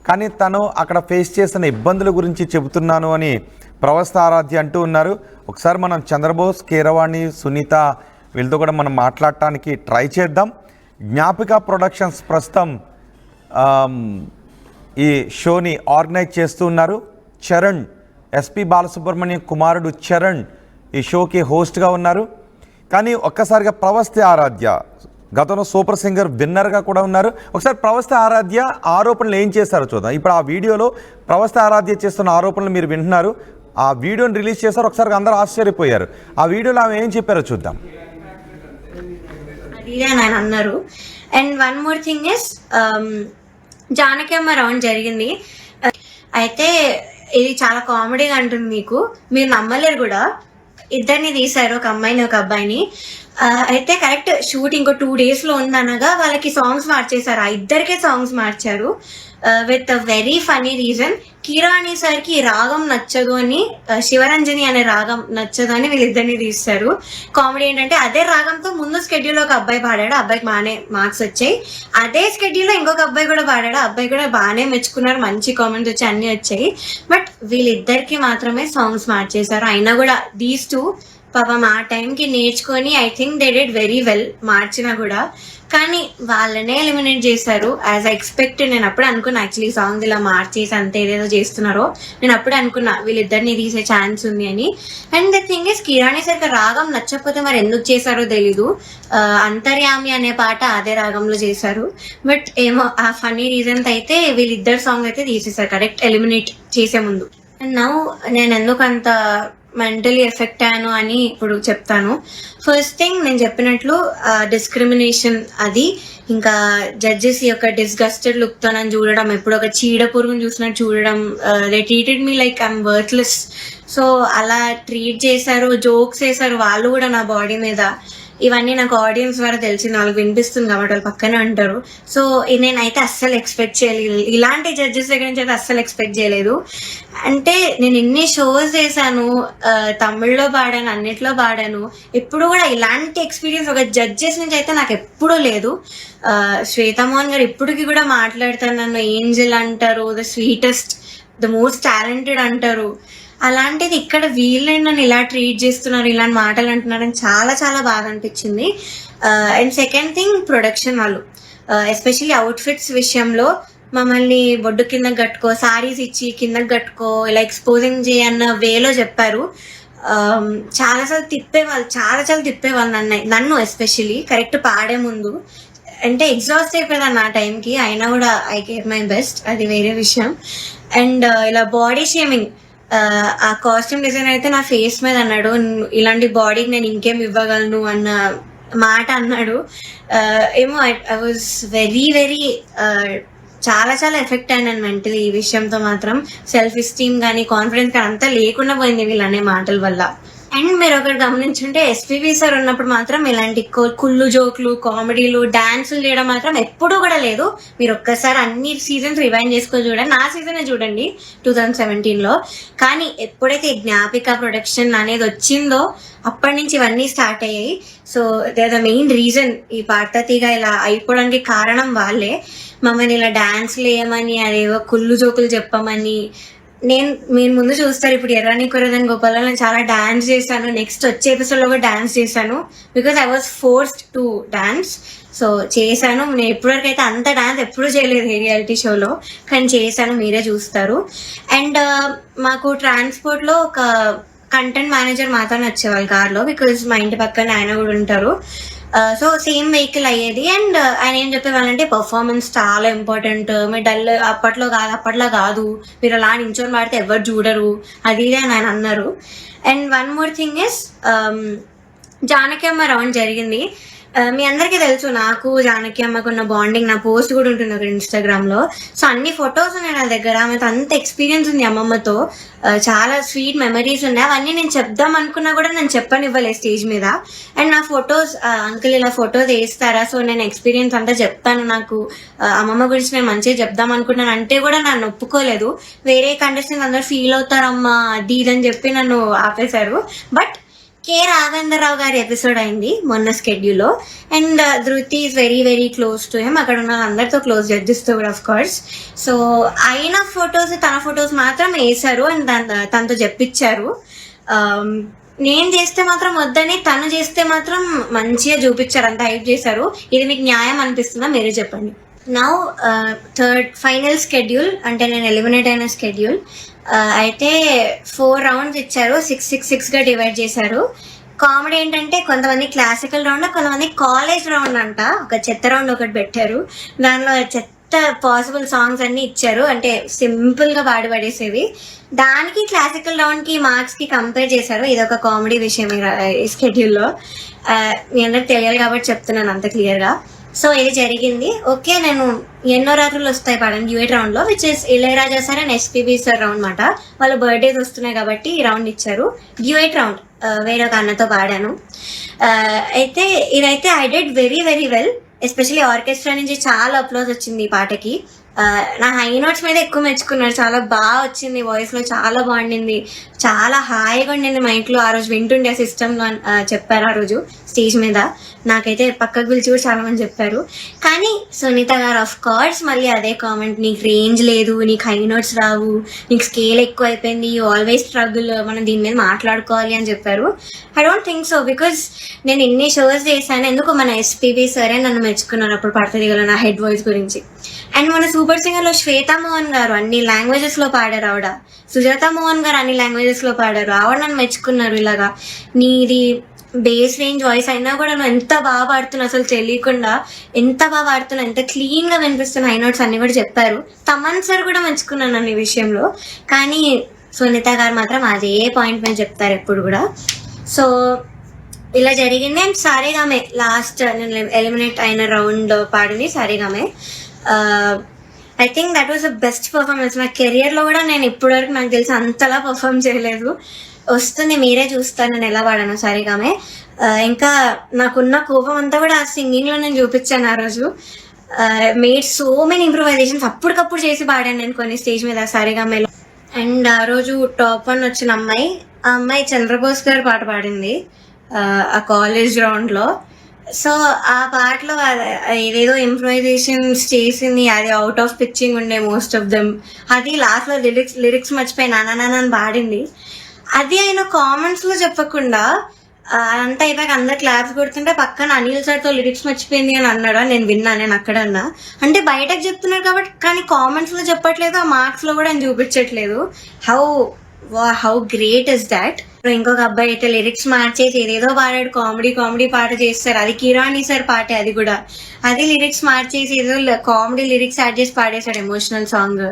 కానీ తను అక్కడ ఫేస్ చేసిన ఇబ్బందుల గురించి చెబుతున్నాను అని ప్రవస్తి ఆరాధ్య అంటూ ఉన్నారు. ఒకసారి మనం చంద్రబోస్, కీరవాణి, సునీత వీళ్ళతో కూడా మనం మాట్లాడటానికి ట్రై చేద్దాం. జ్ఞాపిక ప్రొడక్షన్స్ ప్రస్తుతం ఈ షోని ఆర్గనైజ్ చేస్తూ ఉన్నారు. చరణ్, ఎస్పి బాలసుబ్రహ్మణ్యం కుమారుడు చరణ్ ఈ షోకి హోస్ట్గా ఉన్నారు. కానీ ఒక్కసారిగా ప్రవస్తి ఆరాధ్య గతంలో సూపర్ సింగర్ విన్నర్గా కూడా ఉన్నారు. ఒకసారి ప్రవస్తి ఆరాధ్య ఆరోపణలు ఏం చేస్తారో చూద్దాం. ఇప్పుడు ఆ వీడియోలో ప్రవస్తి ఆరాధ్య చేస్తున్న ఆరోపణలు మీరు వింటున్నారు. ఆ వీడియోని రిలీజ్ చేశారు, ఒకసారి అందరూ ఆశ్చర్యపోయారు. ఆ వీడియోలో ఆమె ఏం చెప్పారో చూద్దాం. ఆయన అన్నారు. And one more thing is, Janaki అమ్మ రౌండ్ జరిగింది అయితే ఇది చాలా కామెడీగా అంటుంది, మీకు మీరు నమ్మలేరు కూడా. ఇద్దరిని తీశారు, ఒక అమ్మాయిని ఒక అబ్బాయిని. అయితే కరెక్ట్ షూట్ ఇంకో 2 days లో ఉందనగా వాళ్ళకి సాంగ్స్ మార్చేశారు, ఆ ఇద్దరికే సాంగ్స్ మార్చారు with very funny reason. Keeravani sir కి రాగం నచ్చదు అని, శివరంజని అనే రాగం నచ్చదు అని వీళ్ళిద్దరిని తీస్తారు. కామెడీ ఏంటంటే అదే రాగంతో ముందు స్కెడ్యూల్ ఒక అబ్బాయి పాడాడు, అబ్బాయికి బాగానే మార్క్స్ వచ్చాయి. అదే స్కెడ్యూల్ లో ఇంకొక అబ్బాయి కూడా పాడాడు, అబ్బాయి కూడా బాగానే మెచ్చుకున్నారు, మంచి కామెంట్స్ వచ్చి అన్ని వచ్చాయి. బట్ వీళ్ళిద్దరికి మాత్రమే సాంగ్స్ మార్చేశారు. అయినా కూడా దీస్ టూ పాపం ఆ టైంకి నేర్చుకొని I think they did very well, మార్చినా కూడా. కానీ వాళ్ళనే ఎలిమినేట్ చేశారు యాజ్ ఐ ఎక్స్పెక్ట్. నేను అప్పుడే అనుకున్నా, యాక్చువల్లీ సాంగ్స్ ఇలా మార్చేసి అంతే ఏదేదో చేస్తున్నారో నేను అప్పుడే అనుకున్నా వీళ్ళిద్దరిని తీసే ఛాన్స్ ఉంది అని. And the thing is, కిరాణి sir రాగం నచ్చకపోతే మరి ఎందుకు చేశారో తెలీదు. అంతర్యామి అనే పాట అదే రాగంలో చేశారు. బట్ ఏమో ఆ ఫన్నీ రీజన్ అయితే వీళ్ళిద్దరు సాంగ్ అయితే తీసేశారు కరెక్ట్ ఎలిమినేట్ చేసే ముందు. అండ్ నౌ నేను ఎందుకు అంత మెంటలీ ఎఫెక్ట్ అయ్యాను అని ఇప్పుడు చెప్తాను. ఫస్ట్ థింగ్, నేను చెప్పినట్లు డిస్క్రిమినేషన్ అది, ఇంకా జడ్జెస్ యొక్క డిస్గస్టెడ్ లుక్ తో నన్ను చూడడం, ఎప్పుడు ఒక చీడ పురుగును చూసినట్టు చూడడం. They treated me like I'm worthless. So అలా ట్రీట్ చేశారు, జోక్స్ వేశారు వాళ్ళు కూడా నా బాడీ మీద. ఇవన్నీ నాకు ఆడియన్స్ ద్వారా తెలిసింది, వాళ్ళకి వినిపిస్తుంది కాబట్టి వాళ్ళు పక్కనే అంటారు. సో నేనైతే అస్సలు ఎక్స్పెక్ట్ చేయలేదు, ఇలాంటి జడ్జెస్ దగ్గర నుంచి అయితే అస్సలు ఎక్స్పెక్ట్ చేయలేదు. అంటే నేను ఎన్ని షోస్ చేశాను, తమిళ్లో పాడాను, అన్నిట్లో పాడాను, ఎప్పుడు కూడా ఇలాంటి ఎక్స్పీరియన్స్ ఒక జడ్జెస్ నుంచి అయితే నాకు ఎప్పుడూ లేదు. శ్వేతమోహన్ గారు ఇప్పటికి కూడా మాట్లాడతారు, నన్ను ఏంజెల్ అంటారు, the sweetest, the most talented అంటారు. అలాంటిది ఇక్కడ వీళ్ళని నన్ను ఇలా ట్రీట్ చేస్తున్నారు, ఇలాంటి మాటలు అంటున్నారని చాలా చాలా బాగా అనిపించింది. అండ్ సెకండ్ థింగ్, ప్రొడక్షన్ వాళ్ళు ఎస్పెషల్లీ అవుట్ఫిట్స్ విషయంలో మమ్మల్ని బొడ్డు కిందకి కట్టుకో, సారీస్ ఇచ్చి కిందకి కట్టుకో, ఇలా ఎక్స్పోజింగ్ చేయన్న వేలో చెప్పారు. చాలాసార్లు తిప్పేవాళ్ళు నన్ను ఎస్పెషల్లీ కరెక్ట్ పాడే ముందు. అంటే ఎగ్జాస్ట్ అయిపోయేదాన్ని ఆ టైంకి, అయినా కూడా ఐ గేవ్ మై బెస్ట్, అది వేరే విషయం. అండ్ ఇలా బాడీ షేమింగ్, ఆ కాస్ట్యూమ్ డిజైనర్ అయితే నా ఫేస్ మీద అన్నాడు, ఇలాంటి బాడీకి నేను ఇంకేం ఇవ్వగలను అన్న మాట అన్నాడు. ఏమో ఐ వాజ్ వెరీ వెరీ చాలా చాలా ఎఫెక్ట్ అయినాను మెంటలీ. ఈ విషయంతో మాత్రం సెల్ఫ్ ఎస్టీమ్ కానీ కాన్ఫిడెన్స్ కానీ అంతా లేకుండా పోయింది వీళ్ళనే మాటల వల్ల. అండ్ మీరు ఒకటి గమనించుంటే ఎస్పీబీ సార్ ఉన్నప్పుడు మాత్రం ఇలాంటి కుళ్ళు జోక్లు, కామెడీలు, డాన్సులు చేయడం మాత్రం ఎప్పుడూ కూడా లేదు. మీరు ఒక్కసారి అన్ని సీజన్స్ రివైండ్ చేసుకొని చూడండి. నా సీజనే చూడండి 2017లో. కానీ ఎప్పుడైతే జ్ఞాపిక ప్రొడక్షన్ అనేది వచ్చిందో అప్పటి నుంచి ఇవన్నీ స్టార్ట్ అయ్యాయి. So they are the main reason ఈ పాటతీగా ఇలా అయిపోవడానికి కారణం వాళ్ళే. మమ్మల్ని ఇలా డాన్స్లు వేయమని, అదేవో కుళ్ళు జోకులు చెప్పమని. మీరు ముందు చూస్తారు, ఇప్పుడు ఎర్రాని కొరదని గోపాలలో నేను చాలా డాన్స్ చేశాను. నెక్స్ట్ వచ్చే ఎపిసోడ్ లో కూడా డాన్స్ చేశాను, because I was forced to dance. So చేశాను. నేను ఇప్పటివరకు అయితే అంత డాన్స్ ఎప్పుడూ చేయలేదు ఏ రియాలిటీ షోలో, కానీ చేశాను, మీరే చూస్తారు. అండ్ మాకు ట్రాన్స్పోర్ట్ లో ఒక కంటెంట్ మేనేజర్ మాత్రమే వచ్చేవాళ్ళు కార్లో, బికాజ్ మా ఇంటి పక్కన ఆయన కూడా ఉంటారు. సో సేమ్ వెహికల్ అయ్యేది. అండ్ ఆయన ఏం చెప్పేవాళ్ళంటే పర్ఫార్మెన్స్ చాలా ఇంపార్టెంట్, మీరు డల్ అప్పట్లో కాదు, మీరు అలా నించొని పాడితే ఎవరు చూడరు, అది ఇది అని ఆయన అన్నారు. And one more thing is, Janaki అమ్మ రౌండ్ జరిగింది. మీ అందరికీ తెలుసు నాకు జానకి అమ్మకు ఉన్న బాండింగ్. నా పోస్ట్ కూడా ఉంటుంది అక్కడ ఇన్స్టాగ్రామ్ లో. సో అన్ని ఫొటోస్ ఉన్నాయి నా దగ్గర. ఆమెతో అంత ఎక్స్పీరియన్స్ ఉంది అమ్మమ్మతో, చాలా స్వీట్ మెమరీస్ ఉన్నాయి. అవన్నీ నేను చెప్దాం అనుకున్నా కూడా నేను చెప్పనివ్వలేదు స్టేజ్ మీద. అండ్ నా ఫొటోస్, అంకుల్ ఇలా ఫొటోస్ వేస్తారా, సో నేను ఎక్స్పీరియన్స్ అంతా చెప్తాను, నాకు అమ్మమ్మ గురించి నేను మంచిగా చెప్దాం అనుకున్నాను అంటే కూడా నన్ను ఒప్పుకోలేదు. వేరే కంటెస్టెంట్స్ అందరూ ఫీల్ అవుతారమ్మా అది ఇది అని చెప్పి నన్ను ఆపేశారు. బట్ కె రాఘవేంద్రరావు గారి ఎపిసోడ్ అయింది మొన్న స్కెడ్యూల్లో. అండ్ ధృతి is very very close to him. అక్కడ ఉన్న అందరితో క్లోజ్, జడ్జెస్తో కూడా ఆఫ్ కోర్స్. సో ఆయన ఫొటోస్, తన ఫొటోస్ మాత్రం వేశారు అండ్ తనతో చెప్పించారు. నేను చేస్తే మాత్రం వద్దని, తను చేస్తే మాత్రం మంచిగా చూపించారు, అంత హైప్ చేశారు. ఇది మీకు న్యాయం అనిపిస్తుందా, మీరే చెప్పండి. నౌ థర్డ్ ఫైనల్ స్కెడ్యూల్, అంటే నేను ఎలిమినేట్ అయిన స్కెడ్యూల్ అయితే 4 rounds ఇచ్చారు. 6 గా డివైడ్ చేశారు. కామెడీ ఏంటంటే కొంతమంది క్లాసికల్ రౌండ్, కొంతమంది కాలేజ్ రౌండ్ అంట. ఒక చెత్త రౌండ్ ఒకటి పెట్టారు, దానిలో చెత్త పాసిబుల్ సాంగ్స్ అన్ని ఇచ్చారు, అంటే సింపుల్ గా పాడి పడేసేవి. దానికి క్లాసికల్ రౌండ్ కి మార్క్స్ కి కంపేర్ చేశారు. ఇది ఒక కామెడీ విషయం ఈ స్కెడ్యూల్లో. మీ అందరికి తెలియాలి కాబట్టి చెప్తున్నాను అంత క్లియర్ గా. సో ఇది జరిగింది. ఓకే, నేను ఎన్నో రాత్రులు వస్తాయి పాడాను డ్యూయట్ రౌండ్ లో, which is Ilaiyaraaja sir and SPB sir round మాట. వాళ్ళ బర్త్డేస్ వస్తున్నాయి కాబట్టి ఈ రౌండ్ ఇచ్చారు. డ్యూయట్ రౌండ్ వేరే ఒక అన్నతో పాడాను. అయితే ఇదైతే I did very very well. Especially orchestra నుంచి చాలా అప్లోజ్ వచ్చింది ఈ పాటకి. నా హై నోట్స్ మీద ఎక్కువ మెచ్చుకున్నారు, చాలా బాగా వచ్చింది, వాయిస్ లో చాలా బాగుండింది, చాలా హాయిగా ఉండింది మైండ్లో. ఆ రోజు వింటుండే సిస్టంలో చెప్పారు ఆ రోజు స్టేజ్ మీద. నాకైతే పక్కకు పిలిచి కూడా చాలా మంది చెప్పారు. కానీ సునీత గారు ఆఫ్ కోర్స్ మళ్ళీ అదే కామెంట్, నీకు రేంజ్ లేదు, నీకు హై నోట్స్ రావు, నీకు స్కేల్ ఎక్కువ అయిపోయింది, యూ ఆల్వేస్ స్ట్రగుల్, మనం దీని మీద మాట్లాడుకోవాలి అని చెప్పారు. I don't think so, because నేను ఇన్ని షోస్ చేశాను. ఎందుకు మన ఎస్పీబీ సరే నన్ను మెచ్చుకున్నారు అప్పుడు పడతదిగల నా హెడ్ వాయిస్ గురించి. అండ్ మన సూపర్ సింగర్ లో శ్వేతా మోహన్ గారు అన్ని లాంగ్వేజెస్ లో పాడారు. ఆవిడ సుజాత మోహన్ గారు అన్ని లాంగ్వేజెస్ లో పాడారు. ఆవిడ నన్ను మెచ్చుకున్నారు. ఇలాగా నీది బేస్ రేంజ్ వాయిస్ అయినా కూడా నువ్వు ఎంత బాగా పాడుతున్నావు, అసలు తెలియకుండా ఎంత బాగా పాడుతున్నావు, ఎంత క్లీన్ గా వినిపిస్తున్నావు, హై నోట్స్ అన్ని కూడా చెప్పారు. తమన్ సార్ కూడా మెచ్చుకున్నాను నన్ను ఈ విషయంలో. కానీ సునీత గారు మాత్రం అదే పాయింట్ మీద చెప్తారు ఎప్పుడు కూడా. సో ఇలా జరిగింది. అండ్ సారేగామే లాస్ట్ నేను ఎలిమినేట్ అయిన రౌండ్ పాడింది Saregama. I think that was the best performance. నా కెరియర్లో కూడా నేను ఇప్పటివరకు నాకు తెలిసి అంతలా పర్ఫామ్ చేయలేదు. వస్తుంది, మీరే చూస్తారు నేను ఎలా పాడాను సారేగామే. ఇంకా నాకున్న కోపం అంతా కూడా ఆ సింగింగ్లో నేను చూపించాను ఆ రోజు. మేడ్ సో మెనీ ఇంప్రూవైజేషన్స్ అప్పటికప్పుడు చేసి పాడాను నేను కొన్ని స్టేజ్ మీద సారేగామేలో. అండ్ ఆ రోజు టాప్ 1 వచ్చిన అమ్మాయి, ఆ అమ్మాయి చంద్రబోస్ గారు పాట పాడింది ఆ కాలేజ్ రౌండ్లో. సో ఆ పాటలో ఏదేదో ఇంప్రూవైజేషన్స్ చేసింది, అది అవుట్ ఆఫ్ పిచ్చింగ్ ఉండే మోస్ట్ ఆఫ్ దెమ్. అది లాస్ట్లో లిరిక్స్ మర్చిపోయి నానా అని పాడింది. అది ఆయన కామెంట్స్ లో చెప్పకుండా అంతా అయిపోయాక అందరు క్లాప్స్ కొడుతుంటే పక్కన అనిల్ సార్ తో లిరిక్స్ మర్చిపోయింది అని అన్నాడు. నేను విన్నా, నేను అక్కడ అన్నా. అంటే బయటకు చెప్తున్నాడు కాబట్టి, కానీ కామెంట్స్ లో చెప్పట్లేదు, ఆ మార్క్స్ లో కూడా ఆయన చూపించట్లేదు. How great is that. ఇంకొక అబ్బాయి అయితే లిరిక్స్ మార్చేసి ఏదేదో పాడాడు, కామెడీ పాట చేస్తారు. అది కిరాణి సార్ పాటే, అది కూడా అది లిరిక్స్ మార్చేసి ఏదో కామెడీ లిరిక్స్ యాడ్ చేసి పాడేశాడు, ఎమోషనల్ సాంగ్.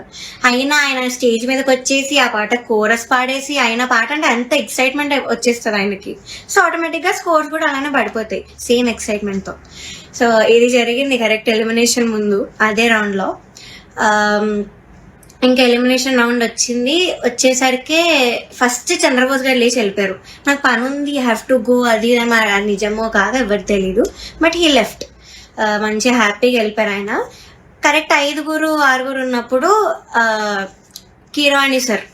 అయినా ఆయన స్టేజ్ మీదకి వచ్చేసి ఆ పాట కోరస్ పాడేసి, ఆయన పాట అంటే అంత ఎక్సైట్మెంట్ వచ్చేస్తుంది ఆయనకి. సో ఆటోమేటిక్ గా స్కోర్స్ కూడా అలానే పడిపోతాయి సేమ్ ఎక్సైట్మెంట్ తో. సో ఇది జరిగింది కరెక్ట్ ఎలిమినేషన్ ముందు అదే రౌండ్ లో. ఇంకా ఎలిమినేషన్ రౌండ్ వచ్చేసరికి ఫస్ట్ చంద్రబోస్ గారు లేచి వెళ్ళిపోయారు. నాకు పని ఉంది, హ్యావ్ టు గో, అది నిజమో కాదో ఎవరు తెలీదు, బట్ హీ లెఫ్ట్. మంచిగా హ్యాపీగా వెళ్ళిపోయారు ఆయన. కరెక్ట్ 5-6 ఉన్నప్పుడు కీరవాణి సార్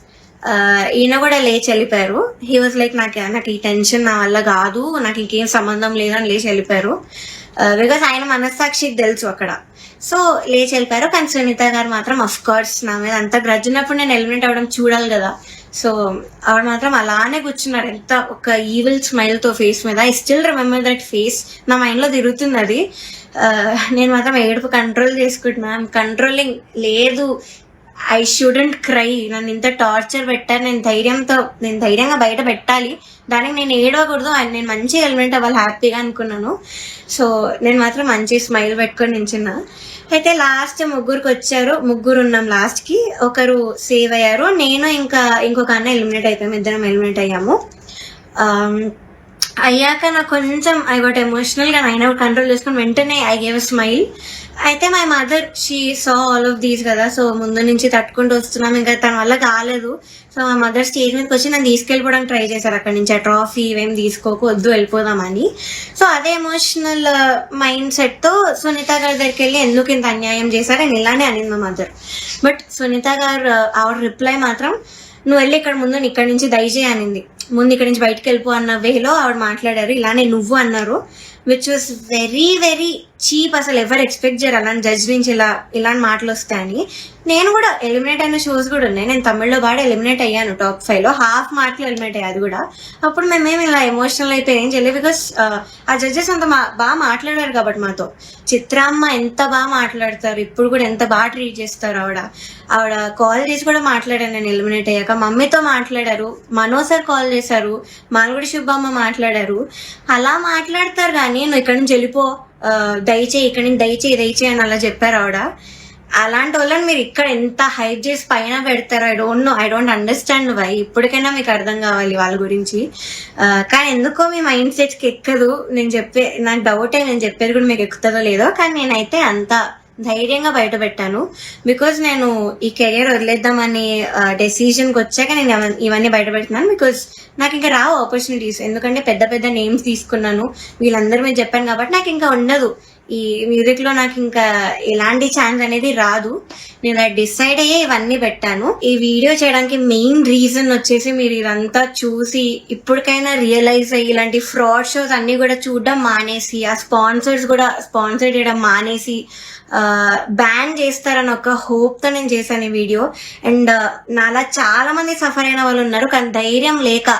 ఈయన కూడా లేచి వెళ్ళిపోయారు. హీ వాజ్ లైక్ నాకు ఈ టెన్షన్ నా వల్ల కాదు, నాకు ఇంకేం సంబంధం లేదని లేచి వెళ్ళిపోయారు. బికాస్ ఆయన మనస్సాక్షికి తెలుసు అక్కడ. సో లేచి వెళ్ళిపోయారు. కానీ సునీత గారు మాత్రం అఫ్ కోర్స్ నా మీద అంత గ్రడ్జ్ ఉన్నప్పుడు నేను ఎలిమినేట్ అవ్వడం చూడాలి కదా. సో ఆవిడ మాత్రం అలానే కూర్చున్నారు, ఎంత ఒక ఈవిల్ స్మైల్ తో ఫేస్ మీద. I still remember that face, నా మైండ్ లో తిరుగుతుంది అది. నేను మాత్రం ఏడుపు కంట్రోల్ చేసుకుంటున్నాను. కంట్రోలింగ్ లేదు, ఐ షుడెంట్ క్రై. నన్ను ఇంత టార్చర్ పెట్టారు, నేను ధైర్యంగా బయట పెట్టాలి, దానికి నేను ఏడవకూడదు, నేను మంచిగా ఎలిమెంట్ అవ్వాలి హ్యాపీగా అనుకున్నాను. సో నేను మాత్రం మంచి స్మైల్ పెట్టుకొని నించున్నా. అయితే లాస్ట్ ముగ్గురు ఉన్నాం. లాస్ట్ కి ఒకరు సేవ్ అయ్యారు, నేను ఇంకా ఇంకొక అన్న ఎలిమినేట్ అయిపోయాము, ఇద్దరం ఎలిమినేట్ అయ్యాము. అయ్యాక నాకు కొంచెం ఐ గాట్ ఎమోషనల్ గా అయినా కంట్రోల్ చేసుకుని వెంటనే ఐ గేవ్ అ స్మైల్. అయితే my mother she saw all of these కదా, సో ముందు నుంచి తట్టుకుంటూ వస్తున్నాం, ఇంకా తన వల్ల కాలేదు. సో మా మదర్ స్టేజ్ మీదకి వచ్చి నన్ను తీసుకెళ్ళిపోవడానికి ట్రై చేశారు అక్కడి నుంచి. ఆ ట్రాఫీ ఇవేం తీసుకోకు, వద్దు వెళ్ళిపోదామని. సో అదే ఎమోషనల్ మైండ్ సెట్ తో సునీత గారి దగ్గరికి వెళ్ళి ఎందుకు ఇంత అన్యాయం చేశారు అని ఇలానే అనింది మా మదర్. బట్ సునీత గారు ఆవిడ రిప్లై మాత్రం, నువ్వు వెళ్ళి ఇక్కడ ముందు ఇక్కడి నుంచి దయచేయి అనింది. ముందు ఇక్కడ నుంచి బయటకు వెళ్ళిపో అన్న వేలో ఆవిడ మాట్లాడారు. ఇలానే నువ్వు అన్నారు, which was very very cheap. అసలు ఎవరు ఎక్స్పెక్ట్ చేయరు అలాంటి జడ్జ్ నుంచి ఇలాంటి మాటలు వస్తాయని. నేను కూడా ఎలిమినేట్ అయిన షోస్ కూడా ఉన్నాయి. నేను తమిళ్లో బాగా ఎలిమినేట్ అయ్యాను, టాప్ 5 లో హాఫ్ మాటలు ఎలిమినేట్ అయ్యాది కూడా. అప్పుడు మేమేమి ఇలా ఎమోషనల్ అయితే ఏం చేయలేదు, బికాస్ ఆ జడ్జెస్ అంత బాగా మాట్లాడారు కాబట్టి మాతో. చిత్రామ్మ ఎంత బాగా మాట్లాడతారు, ఇప్పుడు కూడా ఎంత బాగా ట్రీట్ చేస్తారు. ఆవిడ కాల్ చేసి కూడా మాట్లాడాను నేను ఎలిమినేట్ అయ్యాక. మమ్మీతో మాట్లాడారు, మనో సార్ కాల్ చేశారు, మాల్గుడి శుభమ్మ మాట్లాడారు. అలా మాట్లాడతారు కానీ నువ్వు ఇక్కడి నుంచి వెళ్ళిపో, దయచేయి ఇక్కడి నుంచి దయచేయి అని అలా చెప్పారు ఆవిడ. అలాంటి వాళ్ళని మీరు ఇక్కడ ఎంత హైప్ చేసి పైన పెడతారు. I don't understand why. ఇప్పటికైనా మీకు అర్థం కావాలి వాళ్ళ గురించి. కానీ ఎందుకో మీ మైండ్ సెట్స్కి ఎక్కదు. నాకు డౌటే, నేను చెప్పేది కూడా మీకు ఎక్కుతుందో లేదో. కానీ నేనైతే అంత ధైర్యంగా బయట పెట్టాను, బికాజ్ నేను ఈ కెరియర్ వదిలేద్దామని డెసిషన్కి వచ్చాక నేను ఇవన్నీ బయట పెడుతున్నాను. బికాజ్ నాకు ఇంకా రావు ఆపర్చునిటీస్, ఎందుకంటే పెద్ద పెద్ద నేమ్స్ తీసుకున్నాను, వీళ్ళందరూ మీరు చెప్పాను కాబట్టి నాకు ఇంకా ఉండదు. ఈ మ్యూజిక్ లో నాకు ఇంకా ఎలాంటి ఛాన్స్ అనేది రాదు. నేను డిసైడ్ అయ్యే ఇవన్నీ పెట్టాను. ఈ వీడియో చేయడానికి మెయిన్ రీజన్ వచ్చేసి మీరు ఇదంతా చూసి ఇప్పటికైనా రియలైజ్ అయ్యి ఇలాంటి ఫ్రాడ్ షోస్ అన్ని కూడా చూడడం మానేసి, ఆ స్పాన్సర్స్ కూడా స్పాన్సర్ చేయడం మానేసి బ్యాన్ చేస్తారని ఒక హోప్ తో నేను చేశాను ఈ వీడియో. అండ్ నాలా చాలా మంది సఫర్ అయిన వాళ్ళు ఉన్నారు, కానీ ధైర్యం లేక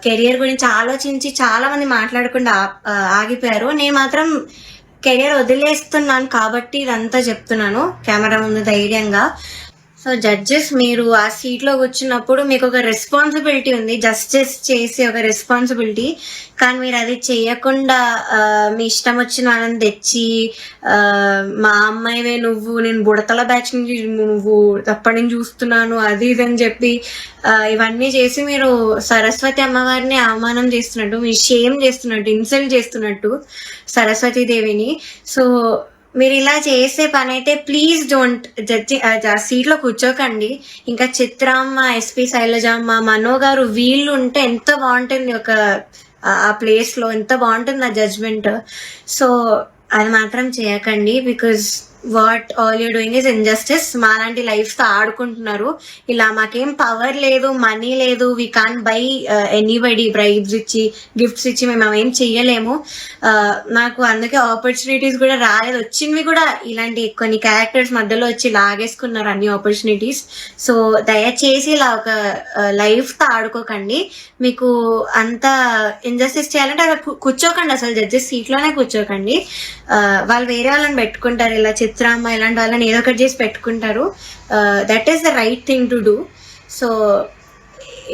కెరియర్ గురించి ఆలోచించి చాలా మంది మాట్లాడకుండా ఆగిపోయారు. నేను మాత్రం కెరియర్ వదిలేస్తున్నాను కాబట్టి ఇదంతా చెప్తున్నాను కెమెరా ముందు ధైర్యంగా. సో జడ్జెస్, మీరు ఆ సీట్ లో కూర్చున్నప్పుడు మీకు ఒక రెస్పాన్సిబిలిటీ ఉంది, జస్టిస్ చేసే ఒక రెస్పాన్సిబిలిటీ. కానీ మీరు అది చేయకుండా మీ ఇష్టం వచ్చిన వాళ్ళని తెచ్చి మా అమ్మాయివే నువ్వు, నేను బుడతల బ్యాచ్ నుంచి నువ్వు అప్పటి నుంచి చూస్తున్నాను అది ఇది అని చెప్పి ఇవన్నీ చేసి మీరు సరస్వతి అమ్మవారిని అవమానం చేస్తున్నట్టు, మీరు షేమ్ చేస్తున్నట్టు, ఇన్సల్ట్ చేస్తున్నట్టు సరస్వతి దేవిని. సో మీరు ఇలా చేసే పని అయితే ప్లీజ్ డోంట్. సీట్లో కూర్చోకండి. ఇంకా చిత్రమ్మ, ఎస్పీ శైలజమ్మ, మనో గారు వీళ్ళు ఉంటే ఎంత బాగుంటుంది, ఒక ఆ ప్లేస్ లో ఎంత బాగుంటుంది ఆ జడ్జ్మెంట్. సో అది మాత్రం చేయకండి, because what all you doing is injustice. మాలాంటి లైఫ్ తో ఆడుకుంటున్నారు. ఇలా మాకేం పవర్ లేదు, మనీ లేదు, we can buy anybody, bribes ఇచ్చి గిఫ్ట్స్ ఇచ్చి మేము అవేం చెయ్యలేము. నాకు అందుకే ఆపర్చునిటీస్ కూడా రాలేదు, వచ్చినవి కూడా ఇలాంటి కొన్ని క్యారెక్టర్స్ మధ్యలో వచ్చి లాగేసుకున్నారు అన్ని ఆపర్చునిటీస్. సో దయచేసి ఇలా ఒక లైఫ్ తో ఆడుకోకండి. మీకు అంత ఇంజస్టిస్ చేయాలంటే అక్కడ కూర్చోకండి, అసలు జడ్జెస్ సీట్ లోనే కూర్చోకండి. వాళ్ళు వేరే వాళ్ళని పెట్టుకుంటారు, ఇలా చిత్రామ్మ ఇలాంటి వాళ్ళని ఏదో ఒకటి చేసి పెట్టుకుంటారు. That is the right thing to do. So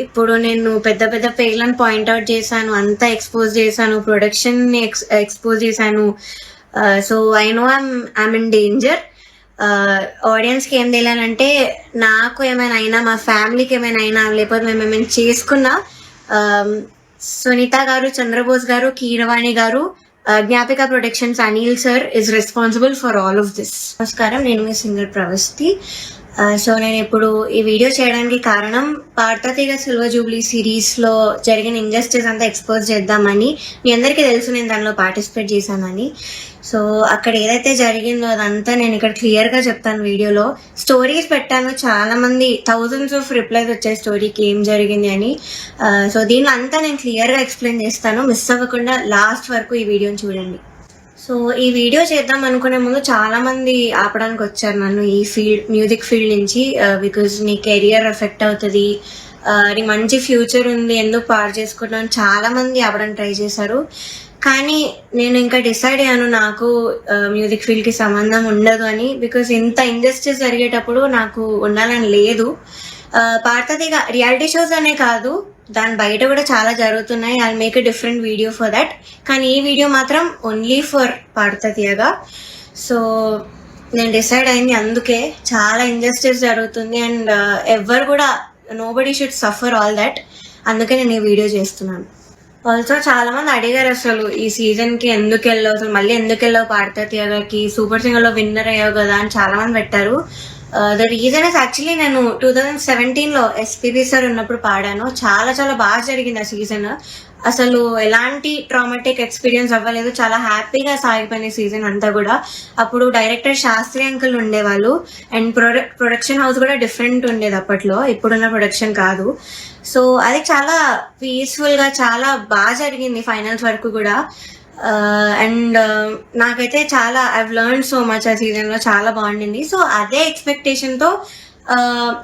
ఇప్పుడు నేను పెద్ద పెద్ద పేర్లను పాయింట్అవుట్ చేశాను, అంతా ఎక్స్పోజ్ చేశాను, ప్రొడక్షన్ ని ఎక్స్పోజ్ చేశాను. So I know I'm in danger. Audience కి ఏం తెలియాలంటే, నాకు ఏమైనా అయినా, మా ఫ్యామిలీకి ఏమైనా అయినా, లేకపోతే మేము ఏమైనా చేసుకున్నా, సునీత గారు, చంద్రబోస్ గారు, కీరవాణి గారు, Gnapika productions Anil sir is responsible for all of this. నమస్కారం, నేను మీ సింగర్ ప్రవస్తి. సో నేను ఇప్పుడు ఈ వీడియో చేయడానికి కారణం పార్థతీగ సిల్వర్ జూబ్లీ సిరీస్లో జరిగిన ఇంజస్టిస్ అంతా ఎక్స్పోజ్ చేద్దామని. మీ అందరికీ తెలుసు నేను దానిలో పార్టిసిపేట్ చేశానని. సో అక్కడ ఏదైతే జరిగిందో అదంతా నేను ఇక్కడ క్లియర్గా చెప్తాను వీడియోలో. స్టోరీస్ పెట్టాను, చాలా మంది థౌజండ్స్ ఆఫ్ రిప్లైస్ వచ్చాయి స్టోరీకి ఏం జరిగింది అని. సో దీనిలో అంతా నేను క్లియర్గా ఎక్స్ప్లెయిన్ చేస్తాను. మిస్ అవ్వకుండా లాస్ట్ వరకు ఈ వీడియోని చూడండి. సో ఈ వీడియో చేద్దాం అనుకునే ముందు చాలా మంది ఆపడానికి వచ్చారు నన్ను ఈ మ్యూజిక్ ఫీల్డ్ నుంచి. బికాజ్ నీ కెరియర్ ఎఫెక్ట్ అవుతుంది, నీ మంచి ఫ్యూచర్ ఉంది, ఎందుకు పాడు చేసుకుంటాను చాలా మంది ఆపడానికి ట్రై చేశారు. కానీ నేను ఇంకా డిసైడ్ అయ్యాను నాకు మ్యూజిక్ ఫీల్డ్కి సంబంధం ఉండదు అని. బికాజ్ ఇంత ఇండస్ట్రీస్ జరిగేటప్పుడు నాకు ఉండాలని లేదు. పార్థతీగ రియాలిటీ షోస్ అనే కాదు, దాని బయట కూడా చాలా జరుగుతున్నాయి. I make a different video for that. కానీ ఈ వీడియో మాత్రం ఓన్లీ ఫర్ పార్థతీగ. సో నేను డిసైడ్ అయింది అందుకే. చాలా ఇంజస్టిస్ జరుగుతుంది అండ్ ఎవ్వరు కూడా nobody should suffer all that. అందుకే నేను ఈ వీడియో చేస్తున్నాను. ఆల్సో చాలా మంది అడిగారు అసలు ఈ సీజన్కి ఎందుకు వెళ్ళావు, అసలు మళ్ళీ ఎందుకు వెళ్ళావు పార్థతీగకి, సూపర్ సింగర్లో విన్నర్ అయ్యావు కదా అని చాలా మంది పెట్టారు. ద రీజన్ ఇస్ యాక్చువల్లీ నేను 2017లో ఎస్పీబీ సార్ ఉన్నప్పుడు పాడాను. చాలా చాలా బాగా జరిగింది ఆ సీజన్. అసలు ఎలాంటి ట్రామాటిక్ ఎక్స్పీరియన్స్ అవ్వలేదు, చాలా హ్యాపీగా సాగిపోయిన సీజన్ అంతా కూడా. అప్పుడు డైరెక్టర్ శాస్త్రి అంకుల్ ఉండేవాళ్ళు అండ్ ప్రొడక్షన్ హౌస్ కూడా డిఫరెంట్ ఉండేది అప్పట్లో, ఇప్పుడున్న ప్రొడక్షన్ కాదు. సో అది చాలా పీస్ఫుల్గా చాలా బాగా జరిగింది ఫైనల్స్ వరకు కూడా. అండ్ నాకైతే చాలా ఐవ్ లెర్న్ సో మచ్ ఆ సీజన్లో, చాలా బాగుండింది. సో అదే ఎక్స్పెక్టేషన్తో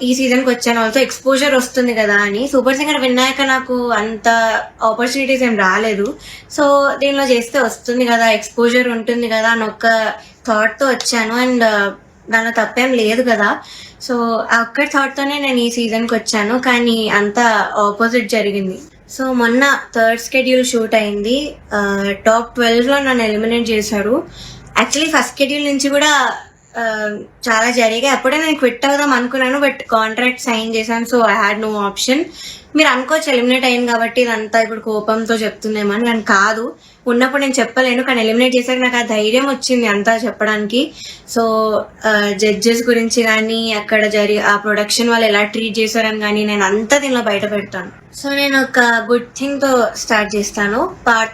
ఈ సీజన్కి వచ్చాను. ఆల్సో ఎక్స్పోజర్ వస్తుంది కదా అని. సూపర్ సింగర్ విన్నాక నాకు అంత ఆపర్చునిటీస్ ఏం రాలేదు. సో దీనిలో చేస్తే వస్తుంది కదా, ఎక్స్పోజర్ ఉంటుంది కదా అని ఒక్క థాట్తో వచ్చాను. అండ్ దానిలో తప్పేం లేదు కదా. సో ఆ ఒక్క థాట్తోనే నేను ఈ సీజన్కి వచ్చాను. కానీ అంతా ఆపోజిట్ జరిగింది. సో మొన్న థర్డ్ షెడ్యూల్ షూట్ అయింది. టాప్ 12లో నన్ను ఎలిమినేట్ చేశారు. యాక్చువల్లీ ఫస్ట్ షెడ్యూల్ నుంచి కూడా చాలా జరిగాయి. అప్పుడే నేను క్విట్ అవుదాం అనుకున్నాను, బట్ కాంట్రాక్ట్ సైన్ చేశాను. So I had no option. మీరు అనుకోవచ్చు ఎలిమినేట్ అయింది కాబట్టి ఇదంతా ఇప్పుడు కోపంతో చెప్తుందేమని. నేను కాదు, ఉన్నప్పుడు నేను చెప్పలేను. కానీ ఎలిమినేట్ చేశాక నాకు ఆ ధైర్యం వచ్చింది అంతా చెప్పడానికి. సో జడ్జెస్ గురించి కానీ అక్కడ ఆ ప్రొడక్షన్ వాళ్ళు ఎలా ట్రీట్ చేశారని కానీ నేను అంతా దీనిలో బయట పెడతాను. సో నేను ఒక గుడ్ థింగ్తో స్టార్ట్ చేస్తాను.